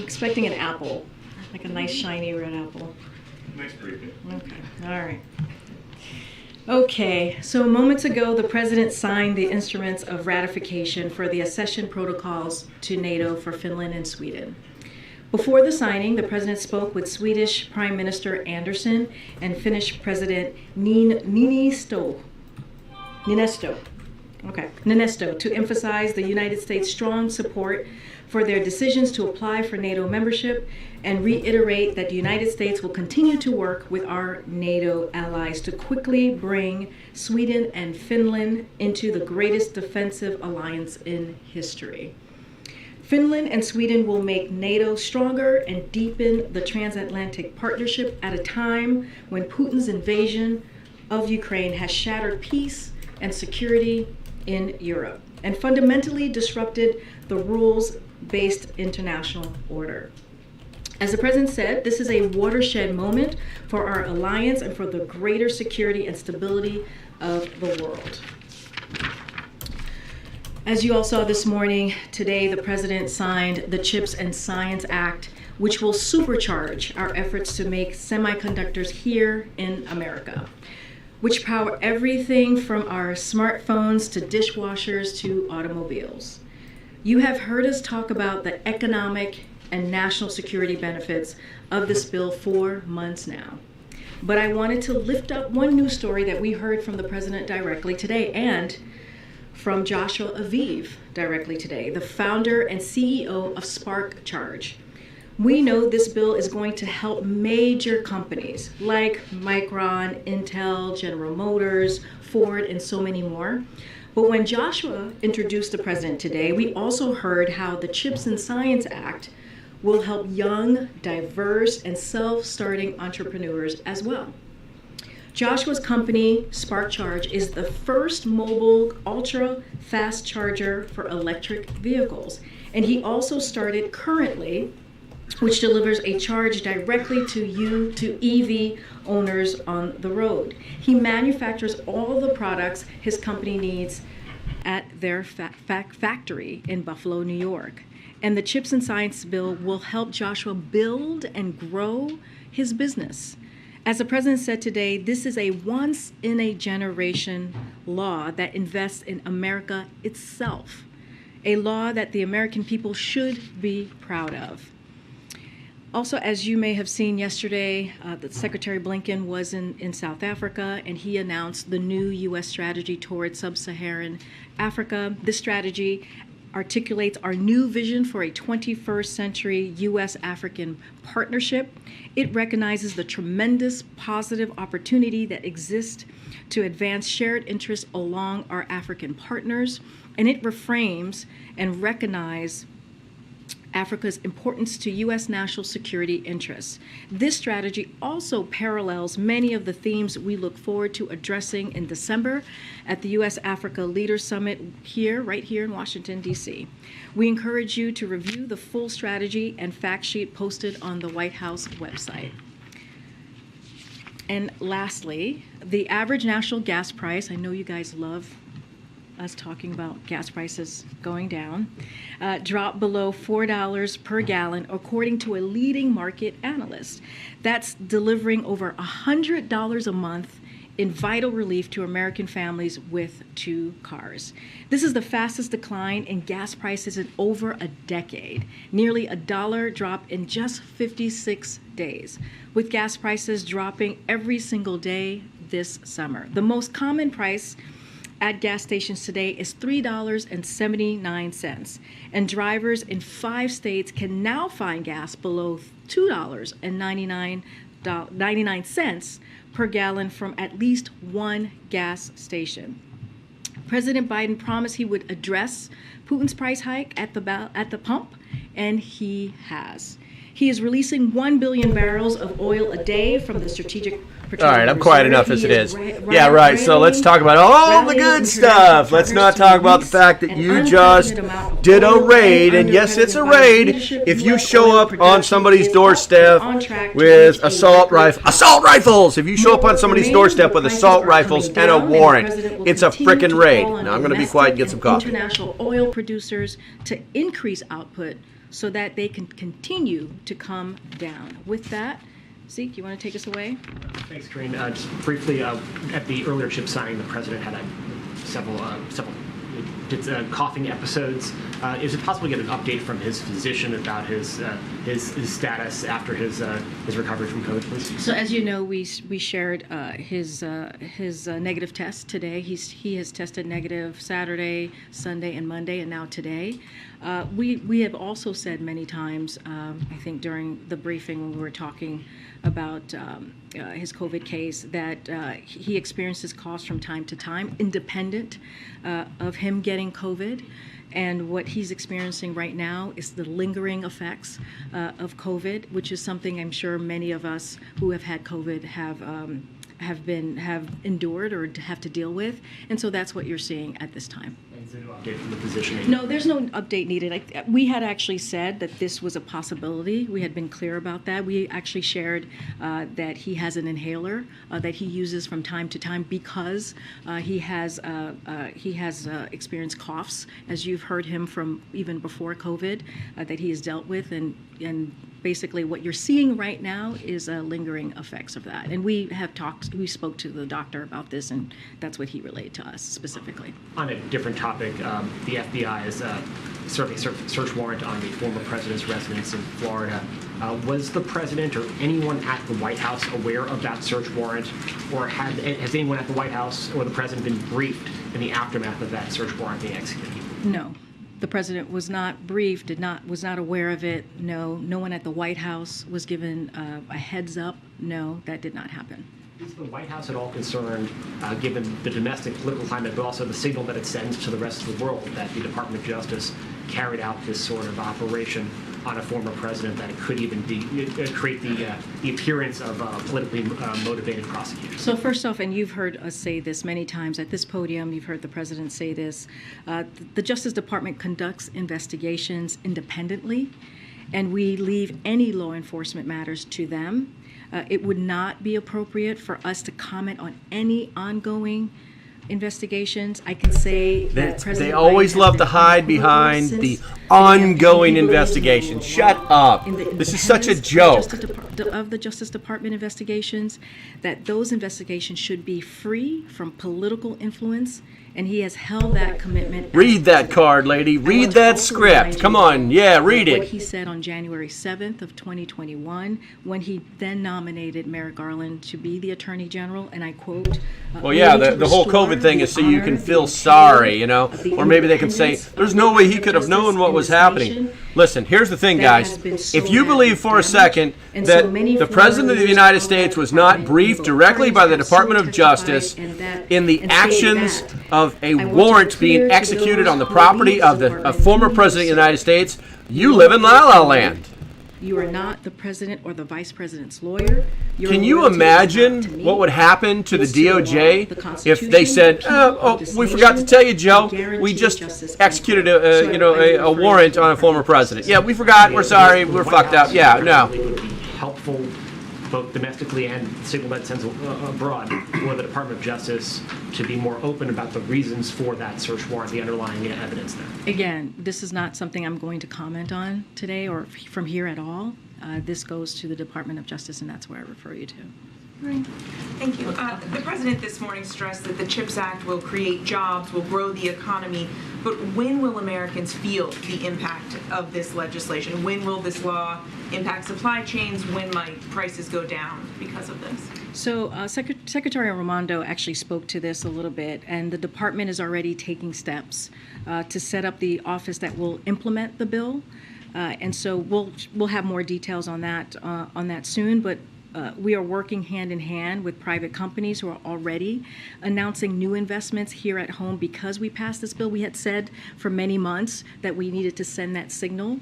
expecting an apple, like a nice shiny red apple. Nice briefing. Okay, all right. Okay, so moments ago, the President signed the instruments of ratification for the accession protocols to NATO for Finland and Sweden. Before the signing, the President spoke with Swedish Prime Minister Andersson and Finnish President Niinisto to emphasize the United States' strong support for their decisions to apply for NATO membership and reiterate that the United States will continue to work with our NATO allies to quickly bring Sweden and Finland into the greatest defensive alliance in history. Finland and Sweden will make NATO stronger and deepen the transatlantic partnership at a time when Putin's invasion of Ukraine has shattered peace and security in Europe and fundamentally disrupted the rules-based international order. As the President said, this is a watershed moment for our alliance and for the greater security and stability of the world. As you all saw this morning, today the President signed the CHIPS and Science Act, which will supercharge our efforts to make semiconductors here in America, which power everything from our smartphones to dishwashers to automobiles. You have heard us talk about the economic and national security benefits of this bill for months now. But I wanted to lift up one news story that we heard from the President directly today and from Joshua Aviv directly today, the founder and CEO of Spark Charge. We know this bill is going to help major companies like Micron, Intel, General Motors, Ford, and so many more. But when Joshua introduced the President today, we also heard how the CHIPS and Science Act will help young, diverse, and self-starting entrepreneurs as well. Joshua's company, Spark Charge, is the first mobile ultra-fast charger for electric vehicles. And he also started Currently, which delivers a charge directly to EV owners on the road. He manufactures all the products his company needs at their factory in Buffalo, New York. And the CHIPS and Science Bill will help Joshua build and grow his business. As the President said today, this is a once-in-a-generation law that invests in America itself, a law that the American people should be proud of. Also, as you may have seen yesterday, that Secretary Blinken was in South Africa, and he announced the new U.S. strategy towards sub-Saharan Africa. This strategy articulates our new vision for a 21st century U.S.-African partnership. It recognizes the tremendous positive opportunity that exists to advance shared interests along our African partners, and it reframes and recognizes Africa's importance to U.S. national security interests. This strategy also parallels many of the themes we look forward to addressing in December at the U.S.-Africa Leaders Summit right here in Washington, D.C. We encourage you to review the full strategy and fact sheet posted on the White House website. And lastly, the average national gas price, I know you guys love us talking about gas prices going down, dropped below $4 per gallon, according to a leading market analyst. That's delivering over $100 a month in vital relief to American families with 2 cars. This is the fastest decline in gas prices in over a decade, nearly $1 drop in just 56 days, with gas prices dropping every single day this summer. The most common price at gas stations today is $3.79, and drivers in 5 states can now find gas below $2.99 per gallon from at least one gas station. President Biden promised he would address Putin's price hike at the pump, and he has. He is releasing 1 billion barrels of oil a day from the Strategic Petroleum All right, I'm quiet Reserve. enough as it is. Yeah, right, so let's talk about all the good stuff. Let's not talk about the fact that you just did a raid, and yes, it's a raid. If you show up on somebody's doorstep with assault rifles, if you show up on somebody's doorstep with assault rifles and a warrant, it's a frickin' raid. Now I'm going to be quiet and get some coffee. International oil producers to increase output so that they can continue to come down. With that, Zeke, you want to take us away? Thanks, Corinne. Just briefly, at the earlier chip signing, the president had several coughing episodes. Is it possible to get an update from his physician about his status after his recovery from COVID, please? So, as you know, we shared his negative test today. He has tested negative Saturday, Sunday, and Monday, and now today. We have also said many times, I think during the briefing when we were talking about his COVID case, that he experiences coughs from time to time, independent of him getting COVID. And what he's experiencing right now is the lingering effects of COVID, which is something I'm sure many of us who have had COVID have endured or have to deal with. And so that's what you're seeing at this time. Is there no update from the physician? No, there's no update needed. We had actually said that this was a possibility. We had been clear about that. We actually shared that he has an inhaler that he uses from time to time because he has experienced coughs, as you've heard him from even before COVID, that he has dealt with, and basically what you're seeing right now is lingering effects of that. And we spoke to the doctor about this, and that's what he relayed to us specifically. On a different topic, the FBI is serving a search warrant on the former president's residence in Florida. Was the president or anyone at the White House aware of that search warrant, or has anyone at the White House or the president been briefed in the aftermath of that search warrant being executed? No. The president was not briefed, was not aware of it. No one at the White House was given a heads up. No, that did not happen. Is the White House at all concerned, given the domestic political climate, but also the signal that it sends to the rest of the world, that the Department of Justice carried out this sort of operation on a former president, that it could even create the appearance of politically motivated prosecutors? So first off, and you've heard us say this many times at this podium, you've heard the president say this, the Justice Department conducts investigations independently, and we leave any law enforcement matters to them. It would not be appropriate for us to comment on any ongoing investigations. I can say that they always love to hide behind the ongoing investigation. Shut up. This is such a joke. Of the Justice Department investigations, that those investigations should be free from political influence, and he has held that commitment. Read that card, lady. Read that script. Come on. Yeah, read it. What he said on January 7th of 2021, when he then nominated Merrick Garland to be the Attorney General, and I quote, well, yeah, the whole COVID thing is so you can feel sorry, or maybe they can say, there's no way he could have known what was happening. Listen, here's the thing, guys. If you believe for a second that the President of the United States was not briefed directly by the Department of Justice in the actions of a warrant being executed on the property of a former President of the United States, you live in La La Land. You are not the president or the vice president's lawyer. Can you imagine what would happen to the DOJ if they said, we forgot to tell you, Joe, we just executed a warrant on a former president. Yeah, we forgot, we're sorry, we're fucked up. Yeah, no. It would be helpful both domestically and the signal that sends abroad for the Department of Justice to be more open about the reasons for that search warrant, the underlying evidence there. Again, this is not something I'm going to comment on today or from here at all. This goes to the Department of Justice, and that's where I refer you to. Right. Thank you. The president this morning stressed that the CHIPS Act will create jobs, will grow the economy, but when will Americans feel the impact of this legislation? When will this law impact supply chains? When might prices go down because of this? So Secretary Raimondo actually spoke to this a little bit, and the department is already taking steps to set up the office that will implement the bill. And so we'll have more details on that soon, but we are working hand in hand with private companies who are already announcing new investments here at home because we passed this bill. We had said for many months that we needed to send that signal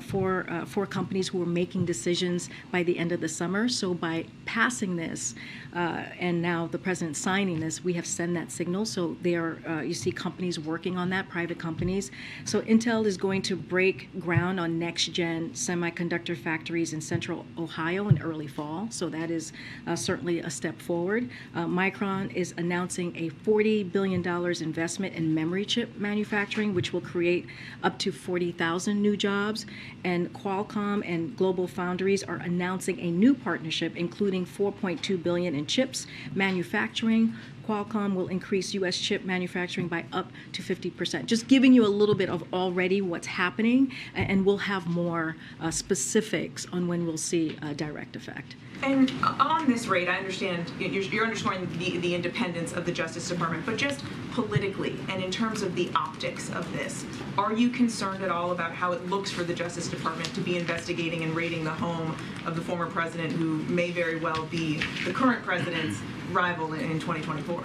for companies who were making decisions by the end of the summer. So by passing this and now the president signing this, we have sent that signal. So you see companies working on that, private companies. So Intel is going to break ground on next-gen semiconductor factories in central Ohio in early fall. fall. So that is certainly a step forward. Micron is announcing a $40 billion investment in memory chip manufacturing, which will create up to 40,000 new jobs. And Qualcomm and Global Foundries are announcing a new partnership, including $4.2 billion in chips manufacturing. Qualcomm will increase U.S. chip manufacturing by up to 50%. Just giving you a little bit of already what's happening, and we'll have more specifics on when we'll see a direct effect. And on this raid, I understand you're underscoring the independence of the Justice Department, but just politically and in terms of the optics of this, are you concerned at all about how it looks for the Justice Department to be investigating and raiding the home of the former president, who may very well be the current president's rival in 2024?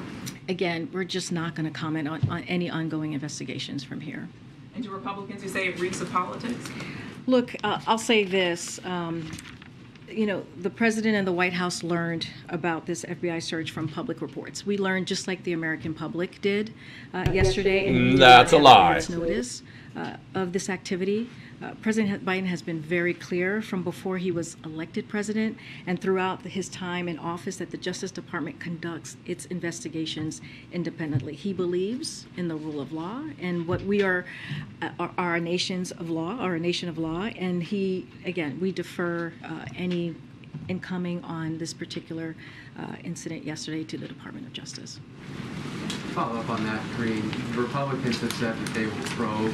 Again, we're just not going to comment on any ongoing investigations from here. And to Republicans who say it reeks of politics? Look, I'll say this. The president and the White House learned about this FBI search from public reports. We learned just like the American public did yesterday. And that's a lie. Notice of this activity. President Biden has been very clear from before he was elected president and throughout his time in office that the Justice Department conducts its investigations independently. He believes in the rule of law and what we are a nation of law, and we defer any incoming on this particular incident yesterday to the Department of Justice. Follow up on that, Green. Republicans have said that they will probe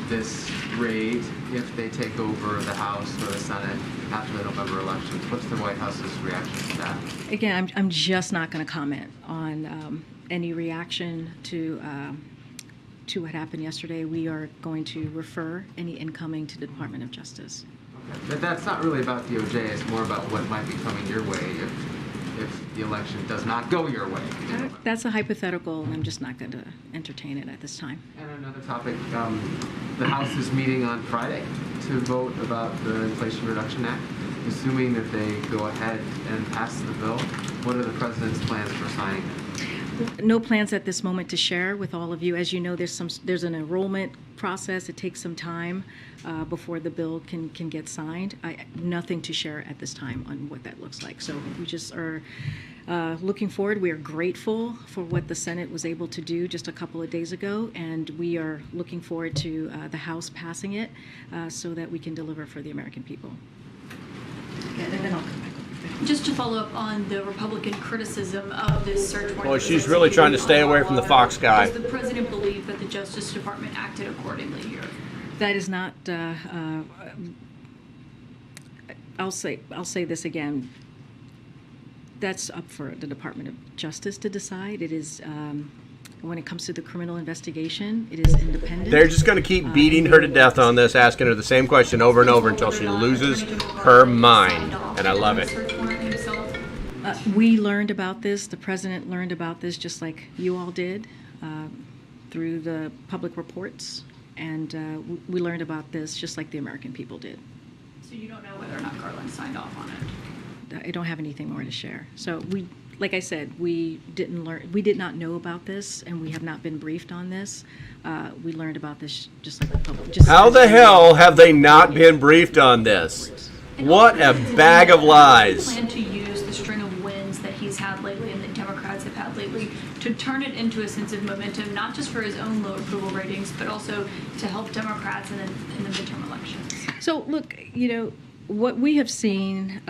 this raid if they take over the House or the Senate after the November elections. What's the White House's reaction to that? Again, I'm just not going to comment on any reaction to what happened yesterday. We are going to refer any incoming to the Department of Justice. Okay. But that's not really about DOJ. It's more about what might be coming your way if the election does not go your way. That's a hypothetical, and I'm just not going to entertain it at this time. And another topic, the House is meeting on Friday to vote about the Inflation Reduction Act. Assuming that they go ahead and pass the bill, what are the president's plans for signing it? No plans at this moment to share with all of you. As you know, there's an enrollment process. It takes some time before the bill can get signed. Nothing to share at this time on what that looks like. So we just are looking forward. We are grateful for what the Senate was able to do just a couple of days ago, and we are looking forward to the House passing it so that we can deliver for the American people. And then I'll come back. Just to follow up on the Republican criticism of this search warrant. Well, she's really trying to stay away from the Fox guy. Does the president believe that the Justice Department acted accordingly here? That is not. I'll say this again. That's up for the Department of Justice to decide. It is. When it comes to the criminal investigation, it is independent. They're just going to keep beating her to death on this, asking her the same question over and over until she loses her mind. And I love it. We learned about this. The president learned about this just like you all did through the public reports. And we learned about this just like the American people did. So you don't know whether or not Garland signed off on it? I don't have anything more to share. So like I said, we did not know about this, and we have not been briefed on this. We learned about this just like the public. How the hell have they not been briefed on this? What a bag of lies. Plan to use the string of wins that he's had lately and that Democrats have had lately to turn it into a sense of momentum, not just for his own low approval ratings, but also to help Democrats in the midterm elections. So look, what we have seen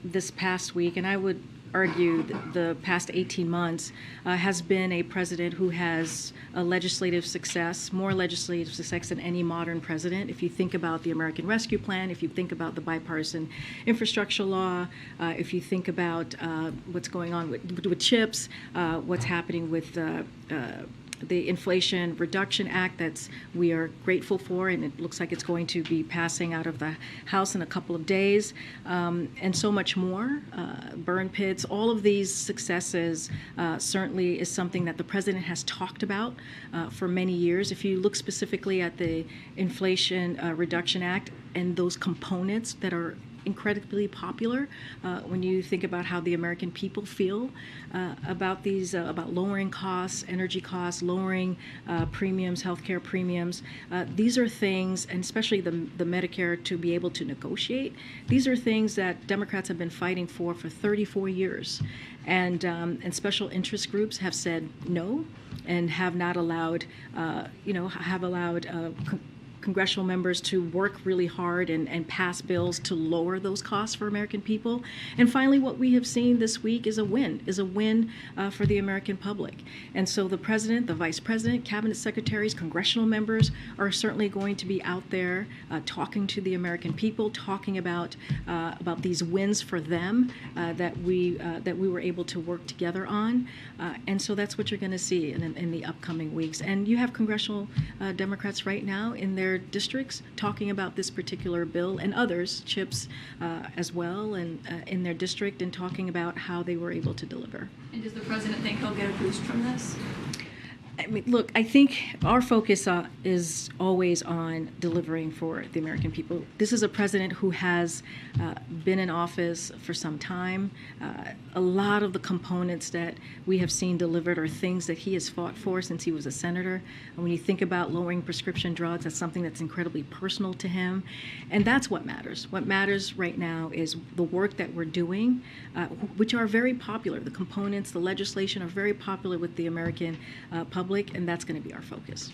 this past week, and I would argue the past 18 months, has been a president who has a legislative success, more legislative success than any modern president. If you think about the American Rescue Plan, if you think about the bipartisan infrastructure law, if you think about what's going on with chips, what's happening with the Inflation Reduction Act that we are grateful for, and it looks like it's going to be passing out of the House in a couple of days, and so much more. Burn pits, all of these successes certainly is something that the president has talked about for many years. If you look specifically at the Inflation Reduction Act, and those components that are incredibly popular when you think about how the American people feel about these, about lowering costs, energy costs, lowering premiums, healthcare premiums. These are things, and especially the Medicare to be able to negotiate, these are things that Democrats have been fighting for 34 years. And special interest groups have said no and have not allowed, congressional members to work really hard and pass bills to lower those costs for American people. And finally, what we have seen this week is a win for the American public. And so the president, the vice president, cabinet secretaries, congressional members are certainly going to be out there talking to the American people, talking about these wins for them that we were able to work together on. And so that's what you're going to see in the upcoming weeks. And you have congressional Democrats right now in their districts talking about this particular bill and others, CHIPS as well, and in their district, and talking about how they were able to deliver. And does the president think he'll get a boost from this? I mean, look, I think our focus is always on delivering for the American people. This is a president who has been in office for some time. A lot of the components that we have seen delivered are things that he has fought for since he was a senator. And when you think about lowering prescription drugs, that's something that's incredibly personal to him. And that's what matters. What matters right now is the work that we're doing, which are very popular. The components, the legislation are very popular with the American public. And that's going to be our focus.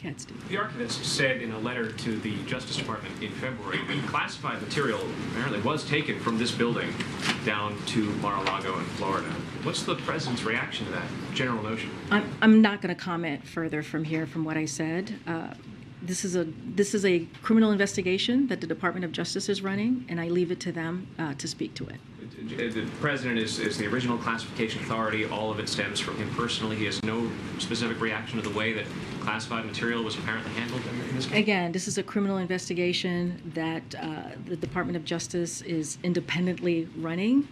Yeah, Steve. The archivist said in a letter to the Justice Department in February that classified material apparently was taken from this building down to Mar-a-Lago in Florida. What's the president's reaction to that general notion? I'm not going to comment further from here from what I said. This is a criminal investigation that the Department of Justice is running, and I leave it to them to speak to it. The president is the original classification authority. All of it stems from him personally. He has no specific reaction to the way that classified material was apparently handled in this case? Again, this is a criminal investigation that the Department of Justice is independently running.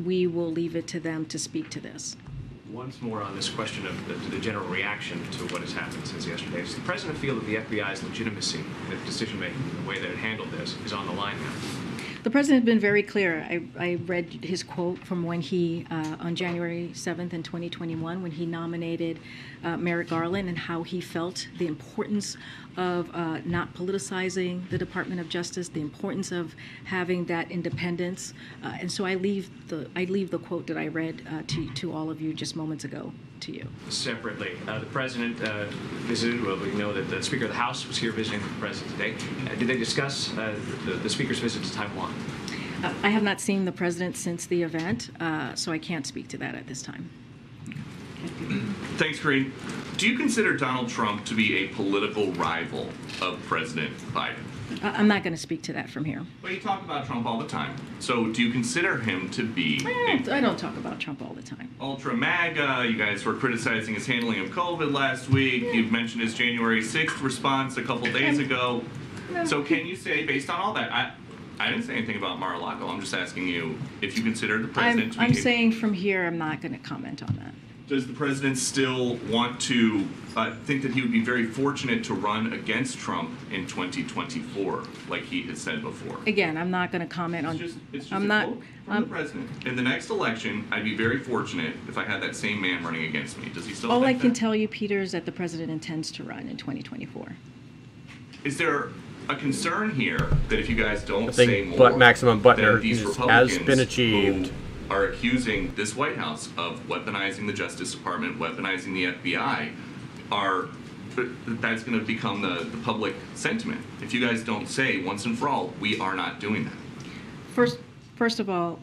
We will leave it to them to speak to this. Once more on this question of the general reaction to what has happened since yesterday. Does the president feel that the FBI's legitimacy in its decision-making, the way that it handled this, is on the line now? The president has been very clear. I read his quote from when he, on January 7th in 2021, when he nominated Merrick Garland, and how he felt the importance of not politicizing the Department of Justice, the importance of having that independence. And so I leave the quote that I read to all of you just moments ago to you. Separately, the president visited, well, we know that the Speaker of the House was here visiting the president today. Did they discuss the Speaker's visit to Taiwan? I have not seen the president since the event, so I can't speak to that at this time. Thanks, Green. Do you consider Donald Trump to be a political rival of President Biden? I'm not going to speak to that from here. Well, you talk about Trump all the time. So do you consider him to be I don't talk about Trump all the time. ultra MAGA? You guys were criticizing his handling of COVID last week. You've mentioned his January 6th response a couple days ago. So can you say, based on all that, I didn't say anything about Mar-a-Lago. I'm just asking you if you consider the president to be... I'm saying from here, I'm not going to comment on that. Does the president still want to think that he would be very fortunate to run against Trump in 2024, like he has said before? Again, I'm not going to comment on. It's just I'm a not. quote from the president. In the next election, I'd be very fortunate if I had that same man running against me. Does he still? All I think can that? tell you, Peter, is that the president intends to run in 2024. Is there a concern here that if you guys don't I think say more, maximum button that these has Republicans been achieved. who are accusing this White House of weaponizing the Justice Department, weaponizing the FBI, that's going to become the public sentiment. If you guys don't say once and for all, we are not doing that. First of all,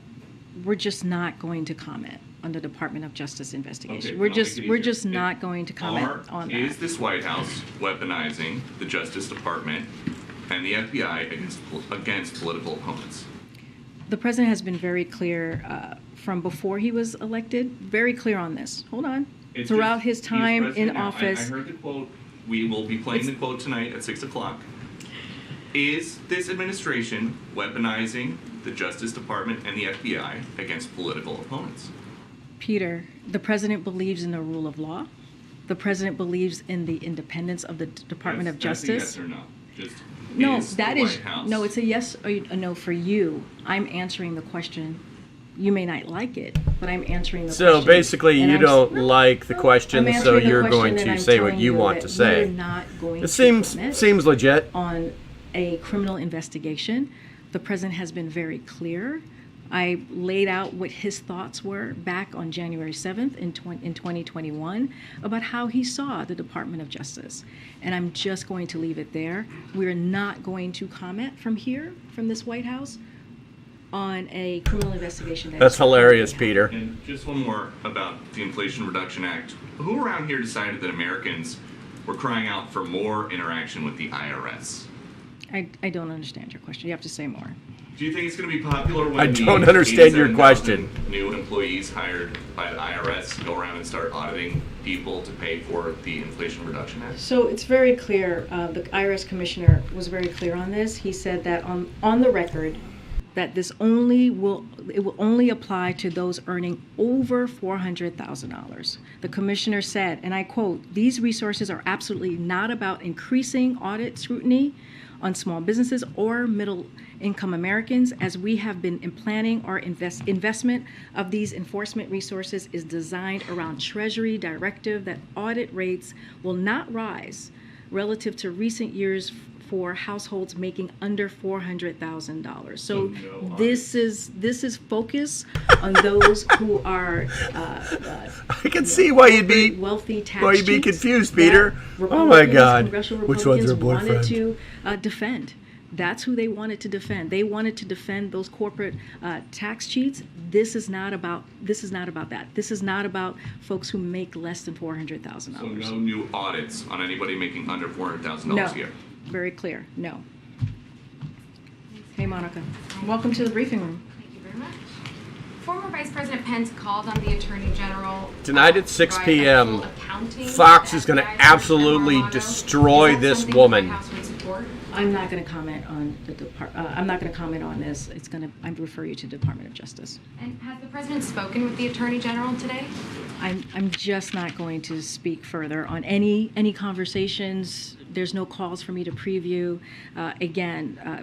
we're just not going to comment on the Department of Justice investigation. Okay, we're just not going to comment on Is that. this White House weaponizing the Justice Department and the FBI against political opponents? The president has been very clear from before he was elected, very clear on this. Hold on. Throughout his time in office. I heard the quote. We will be playing the quote tonight at 6 o'clock. Is this administration weaponizing the Justice Department and the FBI against political opponents? Peter, the president believes in the rule of law. The president believes in the independence of the Department of Justice. That's a yes or no. Just No, is that the is, White House. no, it's a yes or a no for you. I'm answering the question. You may not like it, but I'm answering the question. So basically, And you I'm don't no, like the question, I'm so answering the you're question going and to I'm say what telling you want that to say. We're not going It to seems commit legit. on a criminal investigation. The president has been very clear. I laid out what his thoughts were back on January 7th in 2021 about how he saw the Department of Justice. And I'm just going to leave it there. We're not going to comment from here, from this White House, on a criminal investigation. That's hilarious, Peter. And just one more about the Inflation Reduction Act. Who around here decided that Americans were crying out for more interaction with the IRS? I don't understand your question. You have to say more. Do you think it's going to be popular when I don't understand your 87,000 question. new employees hired by the IRS go around and start auditing people to pay for the Inflation Reduction Act? So it's very clear, the IRS commissioner was very clear on this. He said that on the record, that it will only apply to those earning over $400,000. The commissioner said, and I quote, "These resources are absolutely not about increasing audit scrutiny on small businesses or middle-income Americans, as we have been planning our investment of these enforcement resources is designed around Treasury directive that audit rates will not rise relative to recent years for households making under $400,000. So this is focus on those who are I can see why you'd be wealthy tax why you'd be cheats confused, that Peter. Oh my Republicans, God! congressional Which one's her Republicans boyfriend? wanted to defend. That's who they wanted to defend. They wanted to defend those corporate tax cheats. This is not about that. This is not about folks who make less than $400,000. So no new audits on anybody making under $400,000 No. a year? Very clear. No. Hey, Monica. Welcome to the briefing room. Thank you very much. Former Vice President Pence called on the Attorney General Tonight at 6 to provide a p.m., full accounting Fox of is going to FBI absolutely Mar-a-Lago. destroy Is that this something the woman. White House would support? I'm not going to comment on I'm not going to comment on this. I refer you to Department of Justice. And has the President spoken with the Attorney General today? I'm just not going to speak further on any conversations. There's no calls for me to preview.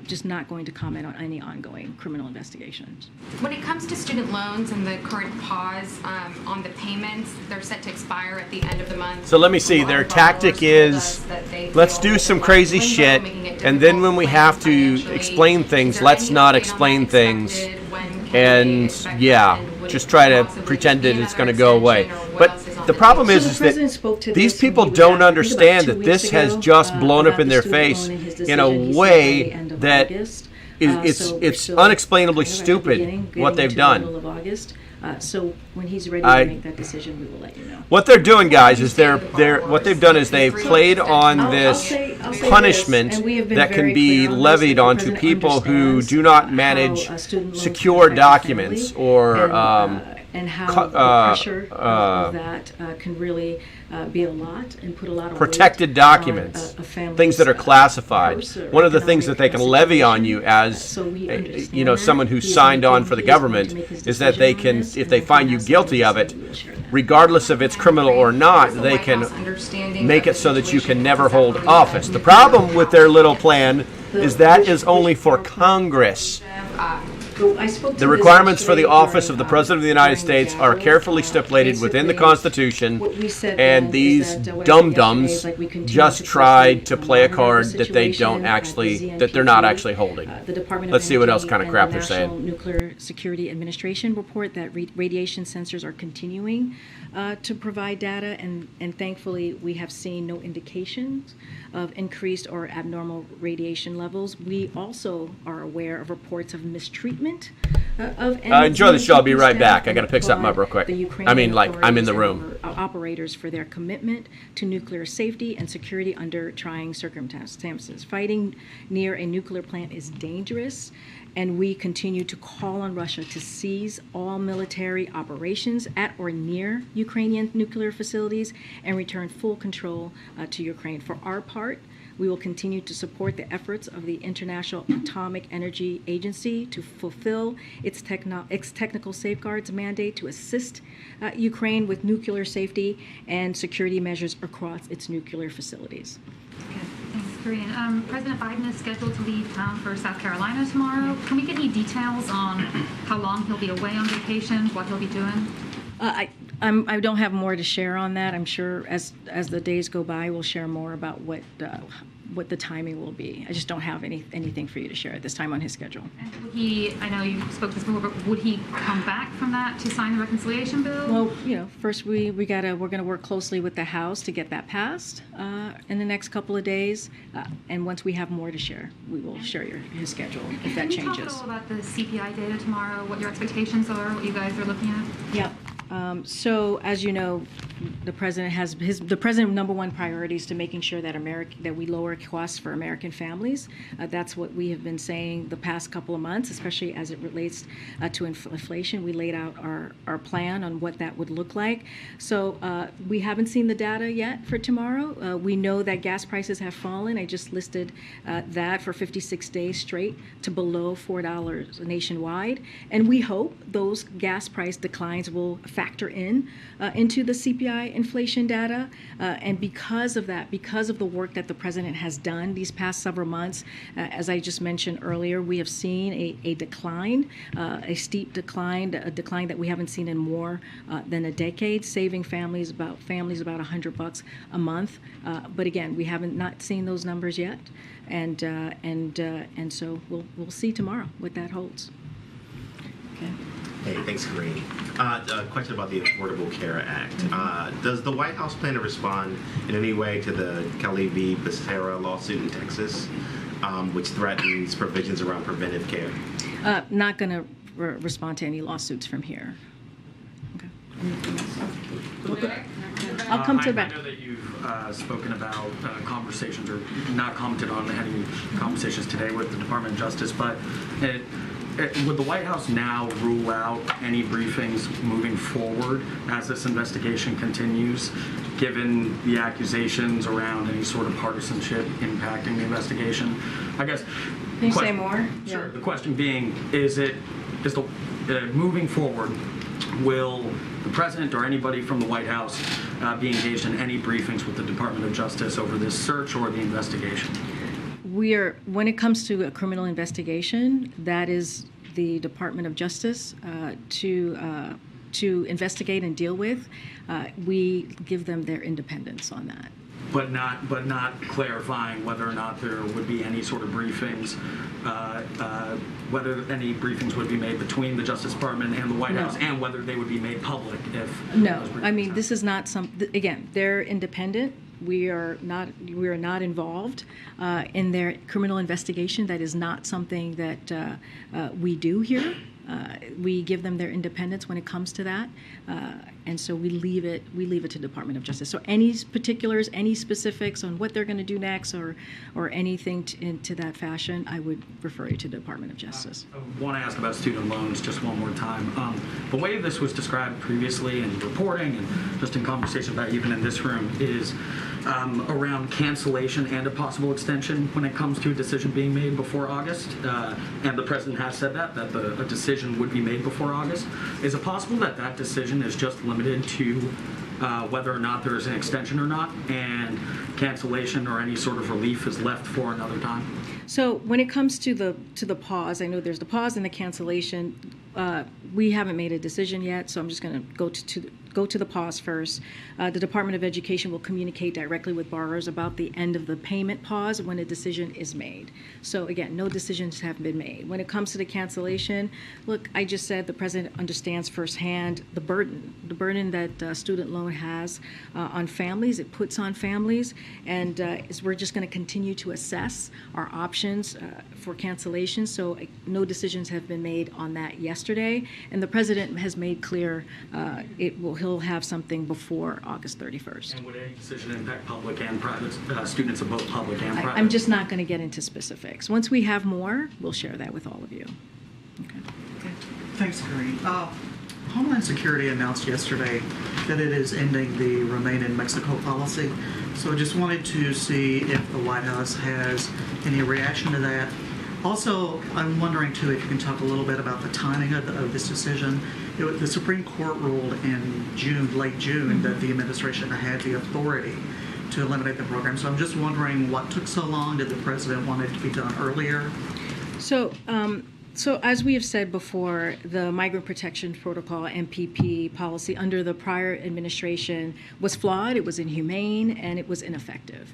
Just not going to comment on any ongoing criminal investigations. When it comes to student loans and the current pause on the payments, they're set to expire at the end of the month. So let me see. Their tactic is, let's do some crazy shit, and then when we have to explain things, let's not explain things, and just try to pretend that it's going to go away. But the problem is that these people don't understand that this has just blown up in their face in a way that it's unexplainably stupid what they've done. So when he's ready to make that decision, we will let you know. What they're doing, guys, is what they've done is they've played on this punishment that can be levied onto people who do not manage secure documents or and how the pressure of that can really be a lot and put a lot of protected weight documents, on a family's, things that are classified. purse or One of the things that they can economic levy on you as So we understand someone that. who's He is signed on making- for the he is going government to make his is that they decision on can, this, if and they when find he you has guilty that of it, decision, we will share that. regardless if it's criminal or not, Is the they White can House understanding make of it so the that you can situation never with hold Zapparino office. and The the problem with their little plan is that is only for Congress. I spoke to The this requirements for the yesterday office during, of the President of the United during States are gavel. carefully stipulated within the Basically, Constitution, what we said and then these is that, what I said dum-dums yesterday is, like, we continue just to tried closely to play a monitor card the that they don't situation actually, at that they're not ZNPT, actually holding. The Department of Let's see what else Energy kind of and crap the they're saying. National Nuclear Security Administration report that radiation sensors are continuing to provide data, and thankfully we have seen no indications of increased or abnormal radiation levels. We also are aware of reports of mistreatment of Enjoy the show. I'll be NZNP right back. staff I gotta pick something up real quick. the I Ukrainian mean, like, I'm in the authorities room. and operators for their commitment to nuclear safety and security under trying circumstances. Fighting near a nuclear plant is dangerous, and we continue to call on Russia to cease all military operations at or near Ukrainian nuclear facilities and return full control to Ukraine. For our part, we will continue to support the efforts of the International Atomic Energy Agency to fulfill its technical safeguards mandate to assist Ukraine with nuclear safety and security measures across its nuclear facilities. Okay, thanks. Korean. President Biden is scheduled to leave town for South Carolina tomorrow. Can we get any details on how long he'll be away on vacation, what he'll be doing? I don't have more to share on that. I'm sure as the days go by, we'll share more about what the timing will be. I just don't have anything for you to share at this time on his schedule. And would he, I know you spoke this before, but would he come back from that to sign the reconciliation bill? Well, first we're going to work closely with the House to get that passed in the next couple of days, and once we have more to share, we will share his schedule if that changes. Can you talk at all about the CPI data tomorrow? What your expectations are? What you guys are looking at? Yep. So as you know, the president has the president's number one priority is to making sure that that we lower costs for American families. That's what we have been saying the past couple of months, especially as it relates to inflation. We laid out our plan on what that would look like. So we haven't seen the data yet for tomorrow. We know that gas prices have fallen. I just listed that for 56 days straight to below $4 nationwide, and we hope those gas price declines will factor into the CPI inflation data, and because of that, because of the work that the president has done these past several months, as I just mentioned earlier, we have seen a decline, a steep decline, a decline that we haven't seen in more than a decade, saving families about $100 a month. But again, we haven't not seen those numbers yet, and so we'll see tomorrow what that holds. Okay. Hey, thanks, Kareem. A question about the Affordable Care Act. Does the White House plan to respond in any way to the Kelly v. Becerra lawsuit in Texas, which threatens provisions around preventive care? Not going to respond to any lawsuits from here. Okay. I'll come to the back. I know that you've spoken about conversations, or not commented on any conversations today with the Department of Justice, but would the White House now rule out any briefings moving forward as this investigation continues, given the accusations around any sort of partisanship impacting the investigation? I guess. Can you say more? Sure. Yeah. The question being, moving forward, will the president or anybody from the White House be engaged in any briefings with the Department of Justice over this search or the investigation? When it comes to a criminal investigation, that is the Department of Justice to investigate and deal with. We give them their independence on that. But not clarifying whether or not there would be any sort of briefings, whether any briefings would be made between the Justice Department and the White House, and whether they would be made public if. No, I mean, this is not again, they're independent. We are not involved in their criminal investigation. That is not something that we do here. We give them their independence when it comes to that, and so we leave it to the Department of Justice. So any particulars, any specifics on what they're going to do next, or anything into that fashion, I would refer you to the Department of Justice. I want to ask about student loans just one more time. The way this was described previously in reporting and just in conversation about even in this room is around cancellation and a possible extension when it comes to a decision being made before August. And the president has said that a decision would be made before August. Is it possible that that decision is just limited to whether or not there is an extension or not, and cancellation or any sort of relief is left for another time? So when it comes to the pause, I know there's the pause and the cancellation. We haven't made a decision yet, so I'm just going to go to the pause first. The Department of Education will communicate directly with borrowers about the end of the payment pause when a decision is made. So again, no decisions have been made. When it comes to the cancellation, look, I just said the president understands firsthand the burden that student loan has on families. It puts on families, and we're just going to continue to assess our options for cancellation. So no decisions have been made on that yesterday, and the president has made clear he'll have something before August 31st. And would any decision impact public and private students of both public and private? I'm just not going to get into specifics. Once we have more, we'll share that with all of you. Okay. Thanks, Kareem. Homeland Security announced yesterday that it is ending the Remain in Mexico policy. So I just wanted to see if the White House has any reaction to that. Also, I'm wondering, too, if you can talk a little bit about the timing of this decision. The Supreme Court ruled in late June, that the administration had the authority to eliminate the program. So I'm just wondering what took so long? Did the president want it to be done earlier? So as we have said before, the Migrant Protection Protocol, MPP policy under the prior administration was flawed, it was inhumane, and it was ineffective.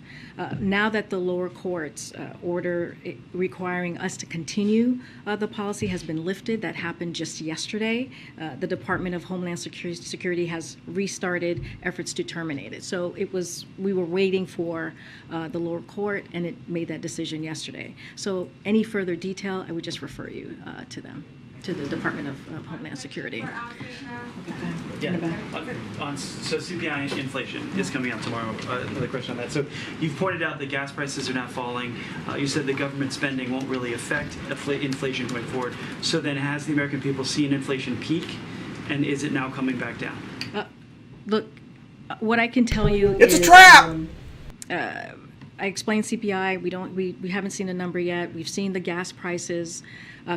Now that the lower court's order requiring us to continue the policy has been lifted, that happened just yesterday, the Department of Homeland Security has restarted efforts to terminate it. So we were waiting for the lower court, and it made that decision yesterday. So any further detail, I would just refer you to them, to the Department of Homeland Security. Yeah. So CPI inflation is coming out tomorrow. Another question on that. So you've pointed out that gas prices are not falling. You said the government spending won't really affect inflation going forward. So then has the American people seen inflation peak, and is it now coming back down? Look, what I can tell you It's is, a trap! I explained CPI. We haven't seen a number yet. We've seen the gas prices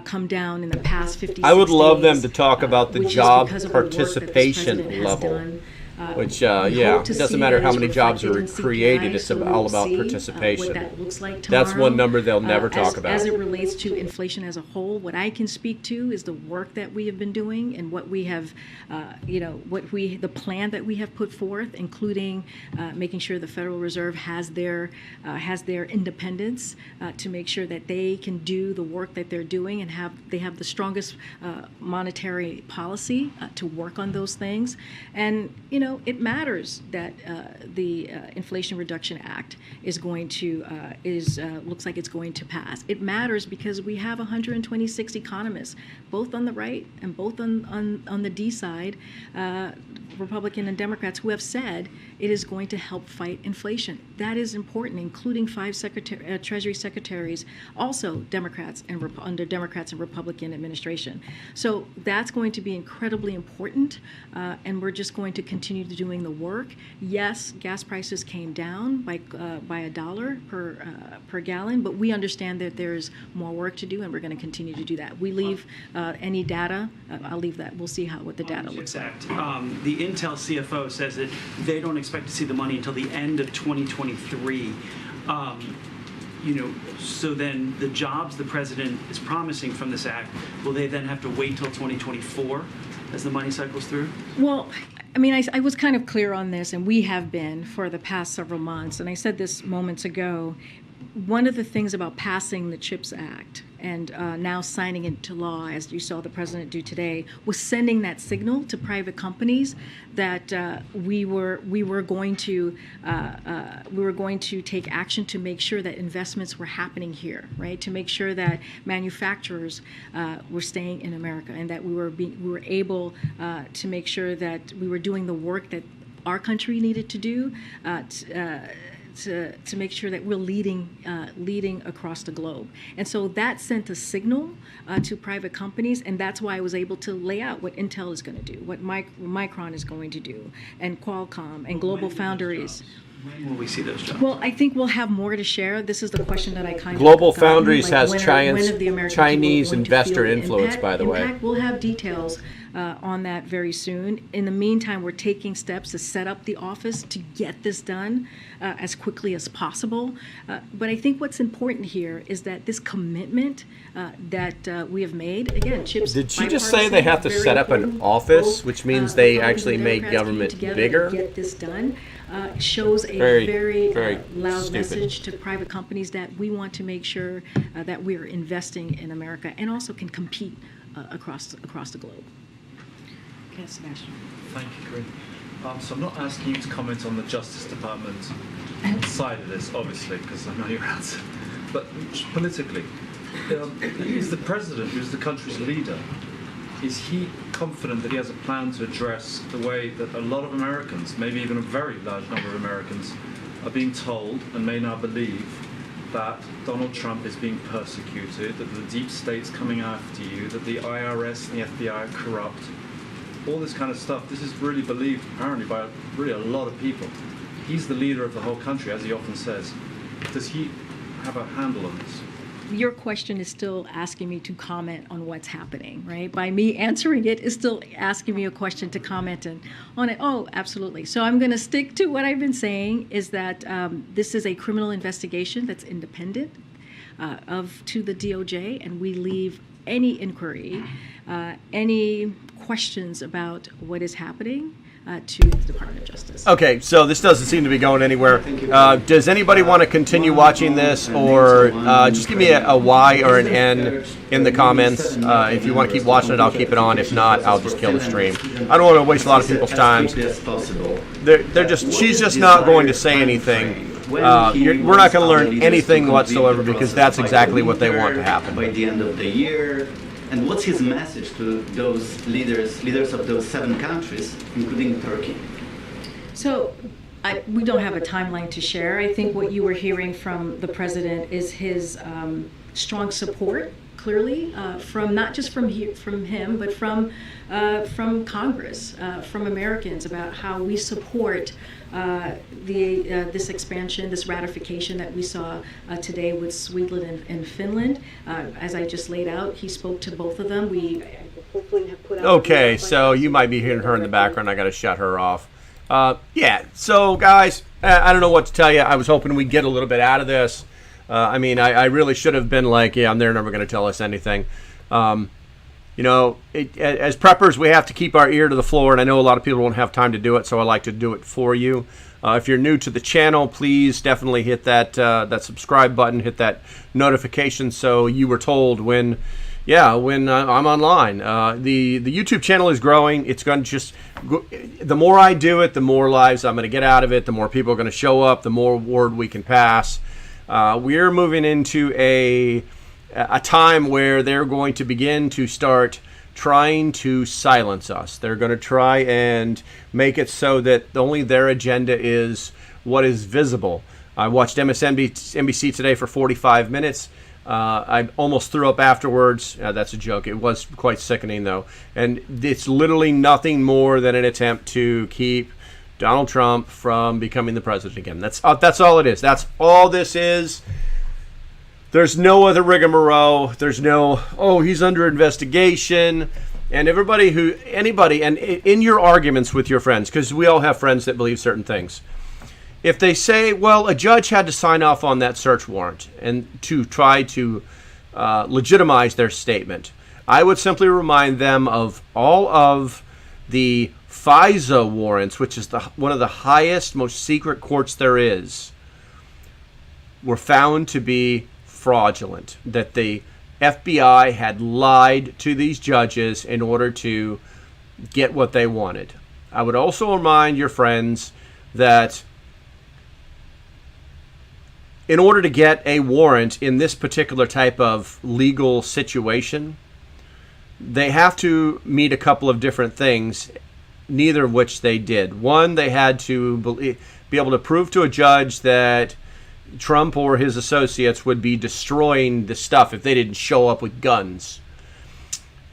come down in the past 56 days. I would love them to talk about the which is job because of the work that this participation president has level. done. Which, We yeah, hope to it doesn't see matter how those many jobs are reflected in created, CPI, it's so all we'll about see, participation. what that looks like tomorrow. That's one number they'll never talk about. As it relates to inflation as a whole, what I can speak to is the work that we have been doing and what we have, the plan that we have put forth, including making sure the Federal Reserve has their independence to make sure that they can do the work that they're doing and they have the strongest monetary policy to work on those things. And it matters that the Inflation Reduction Act is going to looks like it's going to pass. It matters because we have 126 economists, both on the right and both on the D side, Republican and Democrats, who have said it is going to help fight inflation. That is important, including 5 Treasury secretaries, also Democrats and under Democrats and Republican administration. So that's going to be incredibly important, and we're just going to continue doing the work. Yes, gas prices came down by $1 per gallon, but we understand that there's more work to do, and we're going to continue to do that. We leave any data. I'll leave that. We'll see what the data looks like. The Intel CFO says that they don't expect to see the money until the end of 2023. So then the jobs the president is promising from this act, will they then have to wait till 2024 as the money cycles through? Well, I mean, I was kind of clear on this, and we have been for the past several months, and I said this moments ago. One of the things about passing the CHIPS Act and now signing it into law, as you saw the president do today, was sending that signal to private companies that we were going to take action to make sure that investments were happening here, right? To make sure that manufacturers were staying in America, and that we were able to make sure that we were doing the work that our country needed to do. To make sure that we're leading across the globe. And so that sent a signal to private companies, and that's why I was able to lay out what Intel is going to do, what Micron is going to do, and Qualcomm, and Global Foundries. When will we see those jobs? Well, I think we'll have more to share. This is the question that I kind of Global gotten, Foundries has when Chinese are the American people going to investor feel the influence, by the way. impact? We'll have details on that very soon. In the meantime, we're taking steps to set up the office to get this done as quickly as possible. But I think what's important here is that this commitment that we have made, again, CHIPS. Did she just say they have to set up an office, which means they actually make government bigger? To get this done. Shows a very loud stupid message to private companies that we want to make sure that we're investing in America and also can compete across the globe. Okay, Sebastian. Thank you, Corinne. So I'm not asking you to comment on the Justice Department side of this, obviously, because I know your answer. But politically, is the president, who's the country's leader, is he confident that he has a plan to address the way that a lot of Americans, maybe even a very large number of Americans, are being told and may now believe that Donald Trump is being persecuted, that the deep state's coming after you, that the IRS and the FBI are corrupt, all this kind of stuff. This is really believed, apparently, by really a lot of people. He's the leader of the whole country, as he often says. Does he have a handle on this? your question is still asking me to comment on what's happening, right? By me answering it is still asking me a question to comment on it. Oh, absolutely. So I'm going to stick to what I've been saying, is that this is a criminal investigation that's independent to the DOJ, and we leave any inquiry, any questions about what is happening to the Department of Justice. Okay, so this doesn't seem to be going anywhere. Does anybody want to continue watching this, or just give me a Y or an N in the comments? If you want to keep watching it, I'll keep it on. If not, I'll just kill the stream. I don't want to waste a lot of people's time. She's just not going to say anything. We're not going to learn anything whatsoever, because that's exactly what they want to happen. By the end of the year. And what's his message to those leaders of those 7 countries, including Turkey? So we don't have a timeline to share. I think what you were hearing from the president is his strong support, clearly, from not just from him, but from Congress, from Americans, about how we support this expansion, this ratification that we saw today with Sweden and Finland. As I just laid out, he spoke to both of them. We hopefully have put out. Okay, so you might be hearing her in the background. I got to shut her off. Yeah. So guys, I don't know what to tell you. I was hoping we'd get a little bit out of this. I mean, I really should have been like, yeah, they're never going to tell us anything. You know, as preppers, we have to keep our ear to the floor, and I know a lot of people won't have time to do it, so I like to do it for you. If you're new to the channel, please definitely hit that subscribe button, hit that notification, so you were told when I'm online. The YouTube channel is growing. It's going to just the more I do it, the more lives I'm going to get out of it, the more people are going to show up, the more word we can pass. We're moving into a time where they're going to begin to start trying to silence us. They're going to try and make it so that only their agenda is what is visible. I watched MSNBC today for 45 minutes. I almost threw up afterwards. That's a joke. It was quite sickening, though. And it's literally nothing more than an attempt to keep Donald Trump from becoming the president again. That's all it is. That's all this is. There's no other rigmarole. There's no, he's under investigation. And anybody, and in your arguments with your friends, because we all have friends that believe certain things. If they say, well, a judge had to sign off on that search warrant and to try to legitimize their statement, I would simply remind them of all of the FISA warrants, which is one of the highest, most secret courts there is, were found to be fraudulent, that the FBI had lied to these judges in order to get what they wanted. I would also remind your friends that in order to get a warrant in this particular type of legal situation, they have to meet a couple of different things, neither of which they did. One, they had to be able to prove to a judge that Trump or his associates would be destroying the stuff if they didn't show up with guns.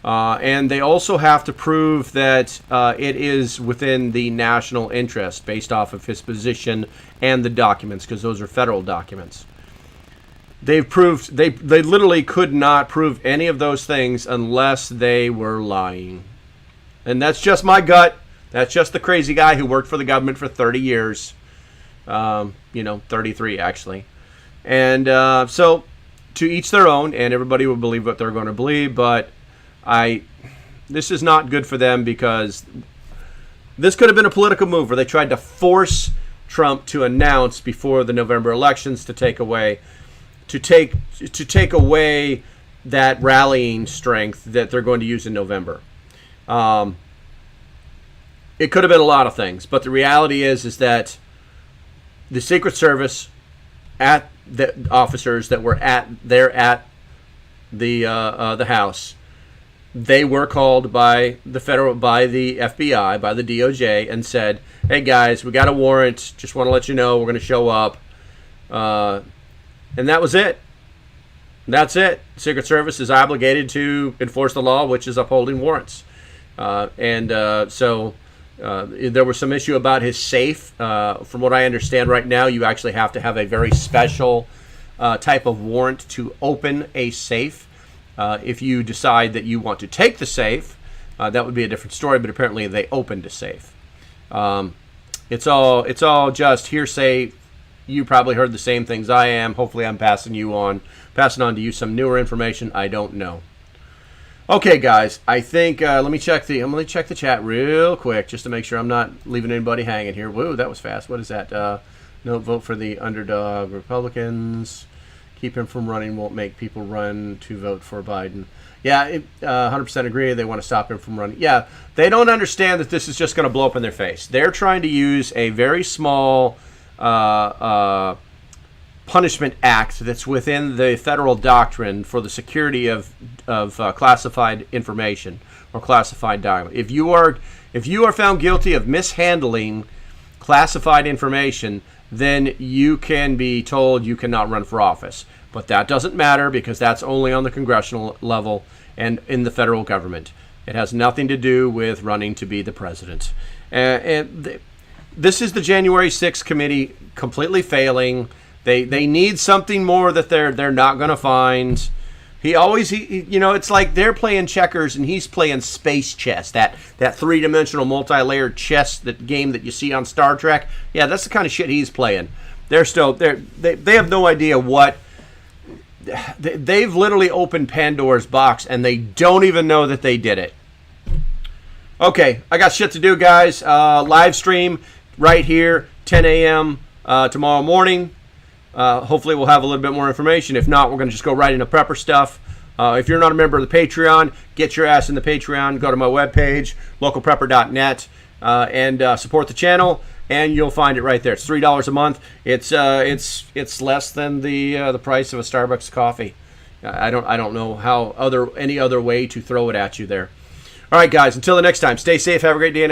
And they also have to prove that it is within the national interest based off of his position and the documents, because those are federal documents. They've proved they literally could not prove any of those things unless they were lying. And that's just my gut. That's just the crazy guy who worked for the government for 30 years. 33 actually. And so to each their own, and everybody will believe what they're going to believe, but this is not good for them, because this could have been a political move where they tried to force Trump to announce before the November elections to take away that rallying strength that they're going to use in November. It could have been a lot of things, but the reality is that the Secret Service, at the officers that were at the House, they were called by the FBI, by the DOJ, and said, "Hey guys, we got a warrant. Just want to let you know we're going to show up," and that was it. That's it. Secret Service is obligated to enforce the law, which is upholding warrants, so. There was some issue about his safe. From what I understand right now, you actually have to have a very special type of warrant to open a safe. If you decide that you want to take the safe, that would be a different story, but apparently they opened a safe. It's all just hearsay. You probably heard the same things I am. Hopefully I'm passing on to you some newer information. I don't know. Okay, guys, I think let me check the chat real quick just to make sure I'm not leaving anybody hanging here. Whoa, that was fast. What is that? No, vote for the underdog Republicans. Keep him from running won't make people run to vote for Biden. Yeah, 100% agree. They want to stop him from running. Yeah, they don't understand that this is just going to blow up in their face. They're trying to use a very small punishment act that's within the federal doctrine for the security of classified information or classified document. If you are found guilty of mishandling classified information, then you can be told you cannot run for office. But that doesn't matter because that's only on the congressional level and in the federal government. It has nothing to do with running to be the president. This is the January 6th committee completely failing. They need something more that they're not going to find. It's like they're playing checkers and he's playing space chess. That three-dimensional multi-layered chess game that you see on Star Trek. Yeah, that's the kind of shit he's playing. They have no idea what. They've literally opened Pandora's box and they don't even know that they did it. Okay, I got shit to do, guys. Live stream right here, 10 a.m. Tomorrow morning. Hopefully we'll have a little bit more information. If not, we're going to just go right into prepper stuff. If you're not a member of the Patreon, get your ass in the Patreon. Go to my webpage, localprepper.net, and support the channel. And you'll find it right there. It's $3 a month. It's less than the price of a Starbucks coffee. I don't know how any other way to throw it at you there. All right, guys. Until the next time, stay safe. Have a great day.